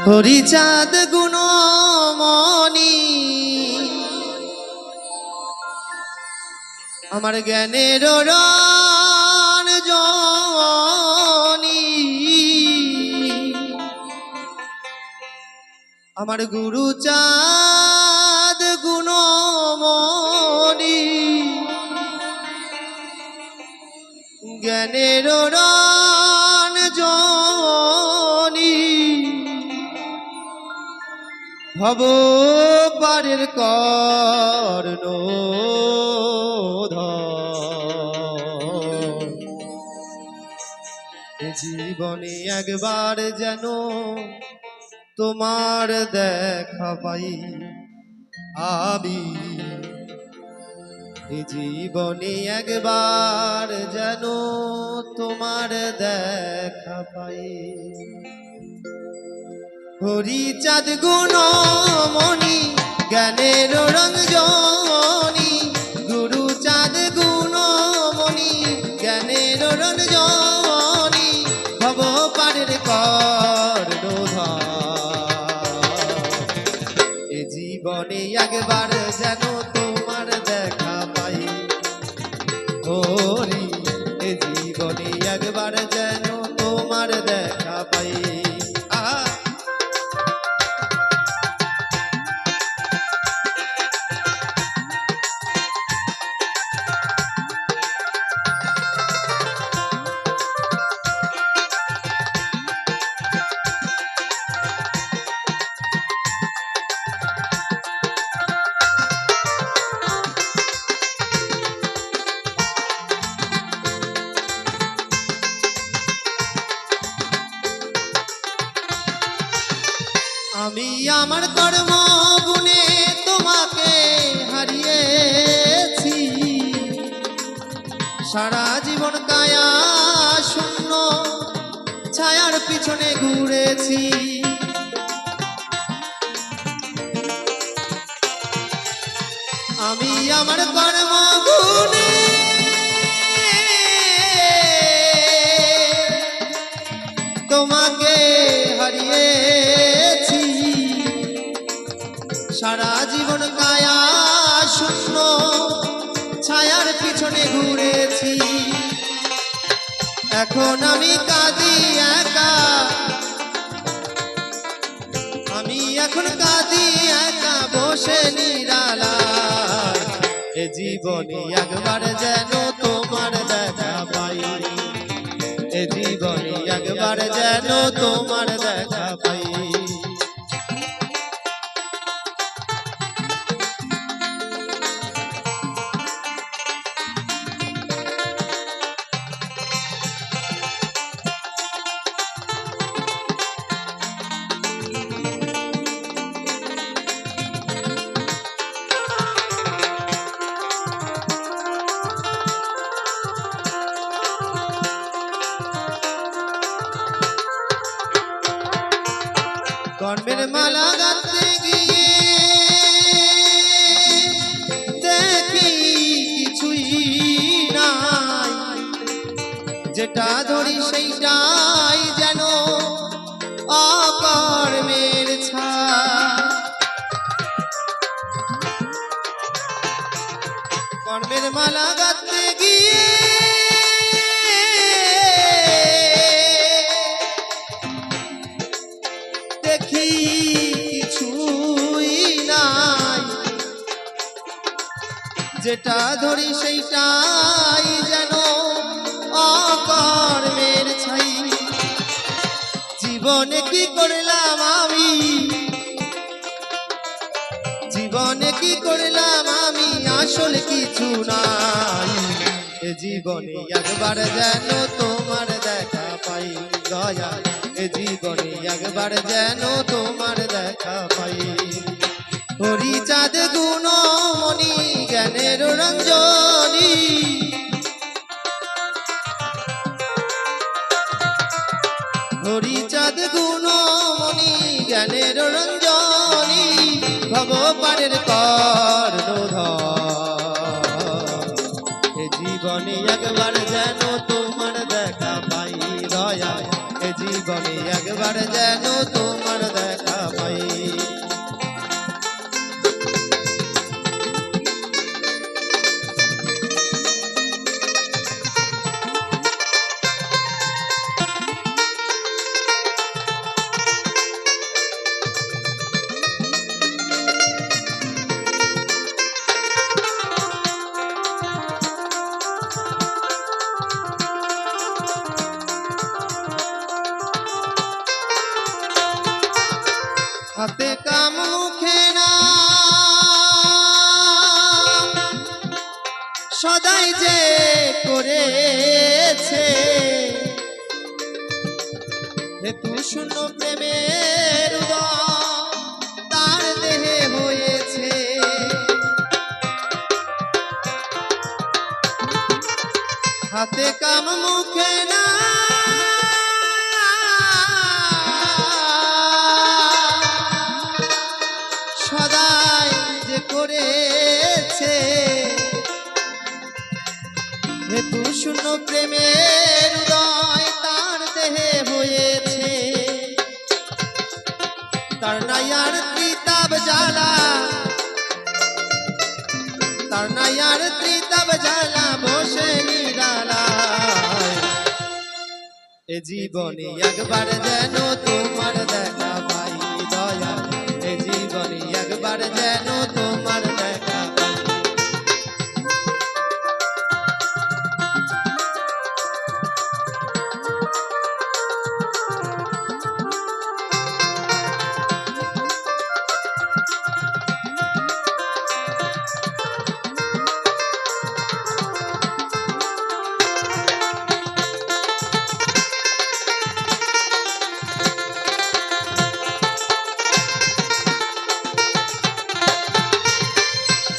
হরিচাঁদ গুণমণি আমার জ্ঞানের রঞ্জনী আমার গুরুচাঁদ গুণমণি জ্ঞানের রঞ্জনী ভব পারের কর্ণধার জীবনে একবার যেন তোমার দেখা পাই আমি জীবনে একবার যেন তোমার দেখা পাই হরিচাঁদ গুণমণি জ্ঞানের রঞ্জনী গুরুচাঁদ গুণমণি জ্ঞানের রঞ্জনী ভব পারের কর্ণধার এ জীবনে একবার যেন তোমার দেখা পাই হরি এ জীবনে একবার যেন তোমার দেখা পাই আমি আমার কর্ম গুণে তোমাকে হারিয়েছি সারা জীবন কায়া শূন্য ছায়ার পিছনে ঘুরেছি আমি আমার কর্ম গুণে তোমাকে হারিয়েছি সারা জীবন কায়া শূন্য ছায়ার পিছনে ঘুরেছি এখন আমি কাঁদি একা আমি এখন কাঁদি একা বসে নিরালায় এ জীবনে একবার যেন তোমার দেখা পাই এ জীবনে একবার যেন তোমার দেখা পাই কর্মের মালা গাঁথতে গিয়ে দেখি কিছুই নাই যেটা ধরি সেইটাই যেন অকর্মের ছাই কর্মের মালা গাঁথতে গিয়ে দেখি কিছুই নাই যেটা ধরি সেইটাই যেন অকর্মের ছাই জীবনে কি করলাম আমি জীবনে কি করলাম আমি আসলে কিছু নাই এ জীবনে একবার যেন তোমার দেখা পাই দয়া এ জীবনে একবার যেন তোমার দেখা পাই হরিচাঁদ গুণমণি জ্ঞানের রঞ্জনী হরিচাঁদ গুণমণি জ্ঞানের রঞ্জনী ভব পারের কর্ণধার এ জীবনে একবার যেন তোমার দেখা পাই দয়া এ জীবনে একবার যেন তোমার দেখা পাই। হাতে কাম মুখে না সদাই যে করেছে, হেতু শূন্য প্রেমের উদয় তার দেহে হয়েছে। হাতে কাম মুখে না সদাই যে করেছে, হেতু শূন্য প্রেমের উদয় তার দেহে হয়েছে। তার নাই আর ত্রিতাব জ্বালা, তার নাই আর ত্রিতাব জ্বালা বসে নিরালায়। এ জীবনে একবার যেন তোমার দেখা পাই দয়া, এ জীবনে একবার যেন তোমার দেখা পাই।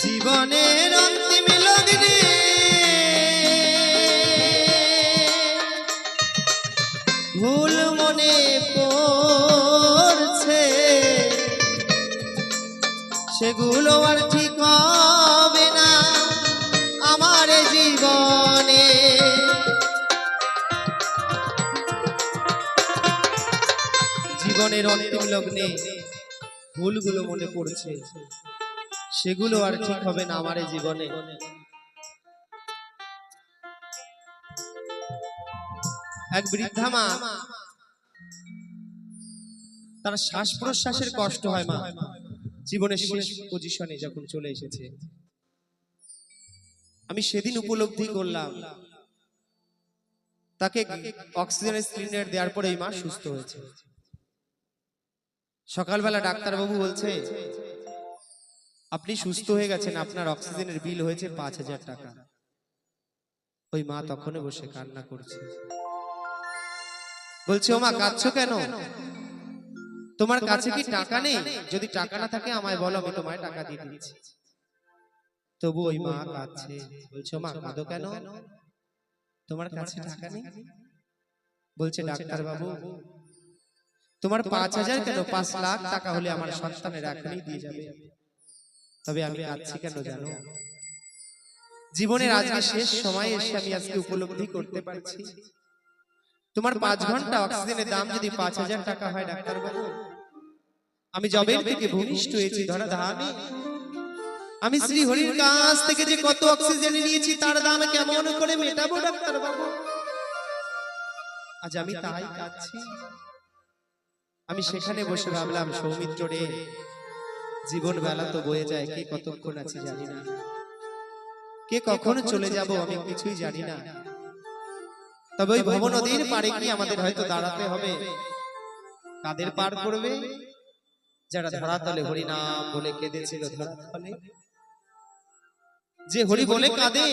জীবনের অন্তিম লগ্নে ভুল মনে পড়ছে, সেগুলো আর ঠিক হবে না আমার জীবনে। জীবনের অন্তিম লগ্নে ভুলগুলো মনে পড়ছে, সেগুলো আর ঠিক হবে না আমার জীবনে। এক বৃদ্ধা মা, তার শ্বাস প্রশ্বাসের কষ্ট হয় মা, জীবনের শেষ পজিশনে যখন চলে এসেছে। আমি সেদিন উপলব্ধি করলাম তাকে অক্সিজেনের সিলিন্ডার দেওয়ার পরে এই মা সুস্থ হয়েছে। সকালবেলা ডাক্তারবাবু বলছে আপনি সুস্থ হয়ে গেছেন, আপনার অক্সিজেনের বিল হয়েছে ৫,০০০ টাকা। ওই মা তখনও বসে কান্না করছে, বলছে ও মা কাঁদছো কেন? তোমার কাছে কি টাকা নেই? যদি টাকা না থাকে আমায় বলো, আমি তোমায় টাকা দিয়ে দিচ্ছি। তবু ওই মা কাঁদছে, বলছে মা কাঁদো কেন? তোমার কাছে টাকা নেই? বলছে ডাক্তারবাবু তোমার ৫,০০০ কেন, ৫,০০,০০০ টাকা হলে আমার সন্তানের এখনই দিয়ে যাবে। তবে আমি কাঁদছি কেন জানো? জীবনের আজকে শেষ সময়ে এসে আমি আজকে উপলব্ধি করতে পারছি তোমার ৫ ঘন্টা অক্সিজেনের দাম যদি ৫,০০০ টাকা হয় ডাক্তারবাবু, আমি জবের থেকে ভূমিষ্ঠ হয়েছি ধরাধামে, আমি শ্রী হরির কাছ থেকে যে কত অক্সিজেন নিয়েছি তার দাম কেমন করে মেটাবো ডাক্তারবাবু? আজ আমি তাই কাঁদছি। আমি সেখানে বসে ভাবলাম সৌমিত্র রে, জীবন বেলা তো বয়ে যায়, কে কতক্ষণ আছে জানি না, কে কখন চলে যাব আমি কিছুই জানি না। তবে ওই ভব নদীর পাড়ে কি আমাদের হয়তো দাঁড়াতে হবে। কাদের পার করবে? যারা ধরাতলে হরি নাম বলে কেঁদেছিল ধরাতলে। যে হরি বলে কাঁদে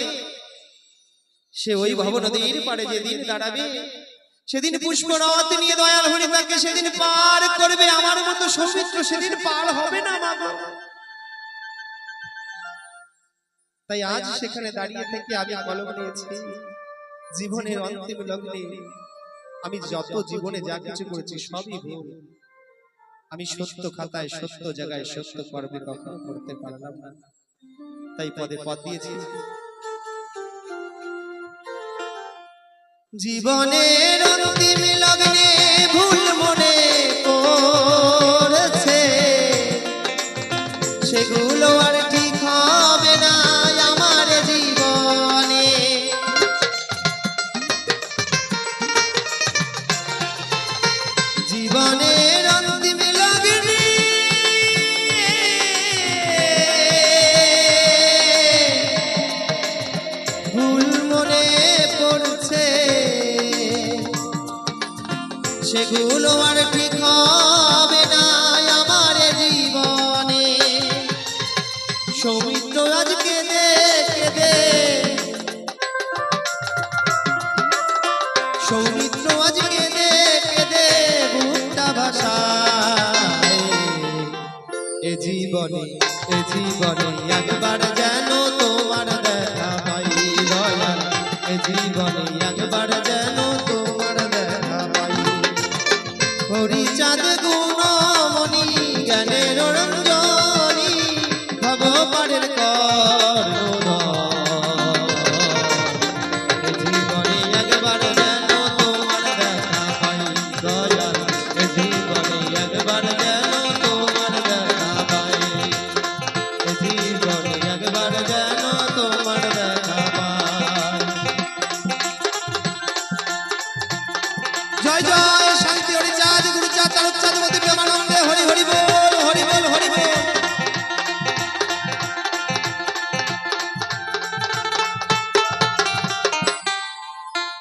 সে ওই ভব নদীর পাড়ে যেদিন দাঁড়াবে, সেদিন পুষ্পরথ নিয়ে দয়াল হরি তাকে সেদিন পার করবে। আমার মতো সৌমিত্র সেদিন পার হবে না মা। তাই আজ সেখানে দাঁড়িয়ে থেকে আমি কলম নিয়েছি, জীবনের অন্তিম লগ্নে আমি যত জীবনে যা কিছু করেছি সবই ভুল। আমি সত্য খাতায় সত্য জায়গায় সত্য কর্মে কখনো করতে পারলাম না, তাই পদে পদ দিয়েছি। জীবনের অন্তিম লগ্নে জীবনের অন্তিম লগ্নে ভুল মনে পড়ছে, সেগুলো আর ঠিক হবে না আমার জীবনে। সৌমিত্র আজ কেঁদে কেঁদে, সৌমিত্র আজ কেঁদে কেঁদে বুকটা ভাসায়। এ জীবনে একবার যেন তোমার দেখা পাই দয়াল, এ জীবনে একবার যেন তোমার দেখা পাই। হরিচাঁদ গুণ